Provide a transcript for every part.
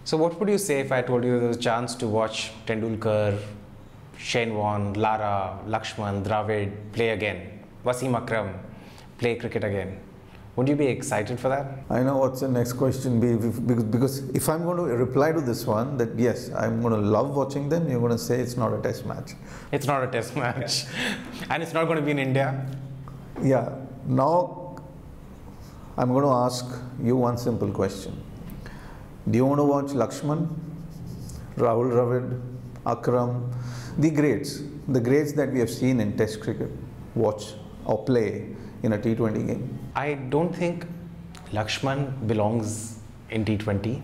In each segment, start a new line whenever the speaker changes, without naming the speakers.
So what would you say if I told you there was a chance to watch Tendulkar, Shane Warne, Lara, Lakshman, Dravid play again, Wasim Akram play cricket again? Would you be excited for that?
I know what's the next question be, because if I'm going to reply to this one, that yes, I'm going to love watching them, you're going to say it's not a test match.
It's not a test match. And it's not going to be in India?
Yeah. Now, I'm going to ask you one simple question. Do you want to watch Lakshman, Rahul Dravid, Akram, the greats that we have seen in test cricket, watch or play in a T20 game?
I don't think Lakshman belongs in T20.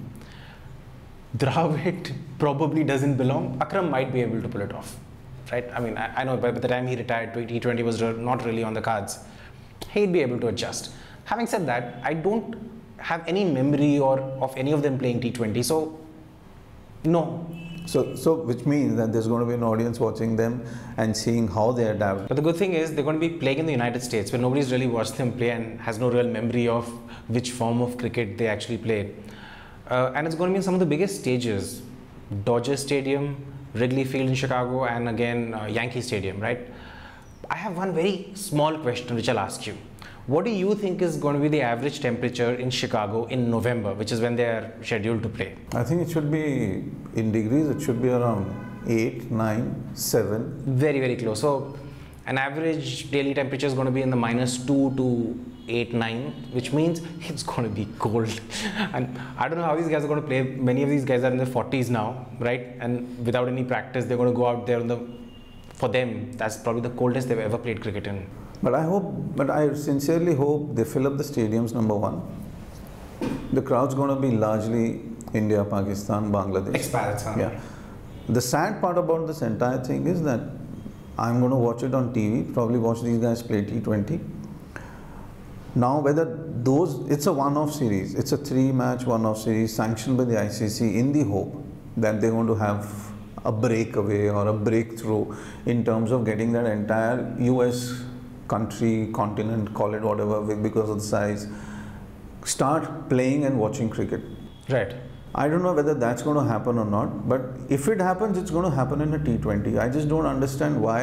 Dravid probably doesn't belong. Akram might be able to pull it off, right? I mean, I know by the time he retired, T20 was not really on the cards. He'd be able to adjust. Having said that, I don't have any memory of any of them playing T20, so no.
So which means that there's going to be an audience watching them and seeing how they adapt.
But the good thing is they're going to be playing in the United States where nobody's really watched them play and has no real memory of which form of cricket they actually played. And it's going to be in some of the biggest stages. Dodger Stadium, Wrigley Field in Chicago, and again Yankee Stadium, right? I have one very small question which I'll ask you. What do you think is going to be the average temperature in Chicago in November, which is when they are scheduled to play?
I think it should be, in degrees, it should be around 8, 9, 7.
Very, very close. So, an average daily temperature is going to be in the -2 to 8, 9, which means it's going to be cold. And I don't know how these guys are going to play. Many of these guys are in their 40s now, right? And without any practice, they're going to go out there for them, that's probably the coldest they've ever played cricket in.
But I sincerely hope they fill up the stadiums, number one. The crowd's going to be largely India, Pakistan, Bangladesh.
Expats, huh?
Yeah. The sad part about this entire thing is that I'm going to watch it on TV, probably watch these guys play T20. Now, it's a one-off series. It's a 3-match one-off series sanctioned by the ICC in the hope that they're going to have a breakaway or a breakthrough in terms of getting that entire US country, continent, call it whatever, because of the size, start playing and watching cricket.
Right.
I don't know whether that's going to happen or not, but if it happens, it's going to happen in a T20. I just don't understand why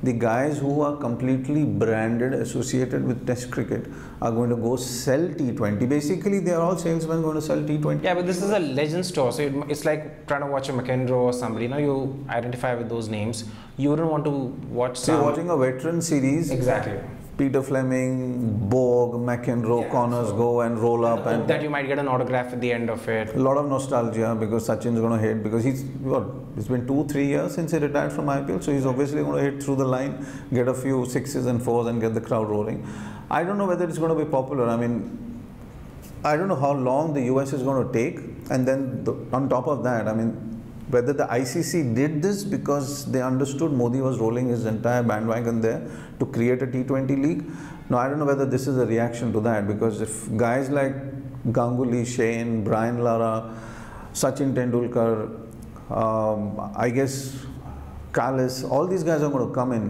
the guys who are completely branded, associated with test cricket are going to go sell T20. Basically, they are all salesmen going to sell T20.
Yeah, but this is a legend store, so it's like trying to watch a McEnroe or somebody. You know, you identify with those names. You wouldn't want to watch
So you're watching a veteran series.
Exactly.
Peter Fleming, Borg, McEnroe, yeah, Connors go and roll up, and
that you might get an autograph at the end of it.
A lot of nostalgia because Sachin's going to hit, because it's been 2-3 years since he retired from IPL, so he's obviously going to hit through the line, get a few 6s and 4s and get the crowd rolling. I don't know whether it's going to be popular. I mean, I don't know how long the US is going to take, and then on top of that, I mean, whether the ICC did this because they understood Modi was rolling his entire bandwagon there to create a T20 league. Now, I don't know whether this is a reaction to that, because if guys like Ganguly, Shane, Brian Lara, Sachin Tendulkar, I guess Kallis, all these guys are going to come in.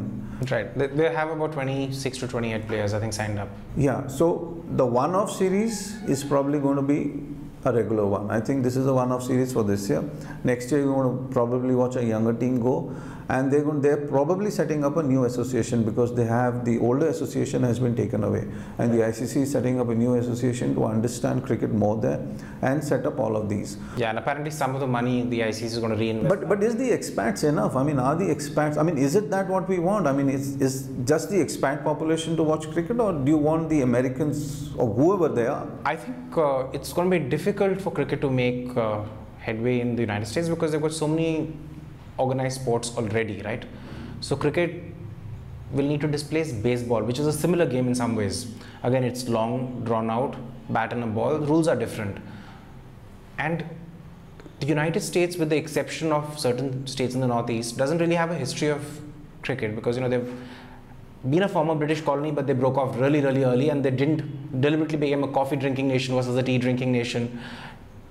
Right. They have about 26 to 28 players, I think, signed up.
Yeah. So the one-off series is probably going to be a regular one. I think this is a one-off series for this year. Next year, you're going to probably watch a younger team go, and they're probably setting up a new association, because the older association has been taken away, and the ICC is setting up a new association to understand cricket more there and set up all of these.
Yeah, and apparently some of the money the ICC is going to reinvest.
But is the expats enough? I mean, are the expats? I mean, is it that what we want? I mean, is just the expat population to watch cricket, or do you want the Americans or whoever they are?
I think it's going to be difficult for cricket to make headway in the United States, because they've got so many organized sports already, right? So cricket will need to displace baseball, which is a similar game in some ways. Again, it's long, drawn out, bat and a ball. The rules are different. And the United States, with the exception of certain states in the Northeast, doesn't really have a history of cricket, because, you know, they've been a former British colony, but they broke off really, really early, and they didn't deliberately become a coffee drinking nation versus a tea drinking nation,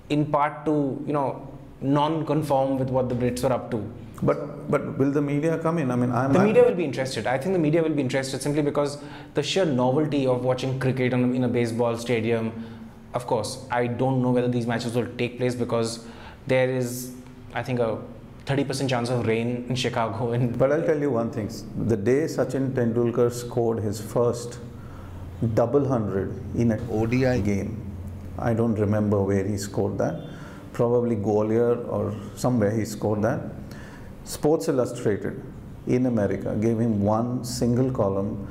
in part to, you know, non-conform with what the Brits were up to.
But will the media come in? I mean,
the media will be interested. I think the media will be interested simply because the sheer novelty of watching cricket in a baseball stadium. Of course, I don't know whether these matches will take place, because there is, I think, a 30% chance of rain in Chicago.
But I'll tell you one thing, the day Sachin Tendulkar scored his first double hundred in an ODI game, I don't remember where he scored that, probably Gwalior or somewhere he scored that. Sports Illustrated in America gave him one single column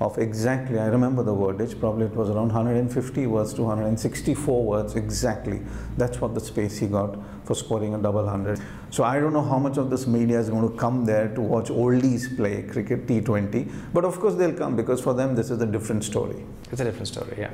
of exactly, I remember the wordage, probably it was around 150 words to 164 words exactly. That's what the space he got for scoring a double hundred. So I don't know how much of this media is going to come there to watch oldies play cricket T20, but of course they'll come because for them this is a different story.
It's a different story, yeah.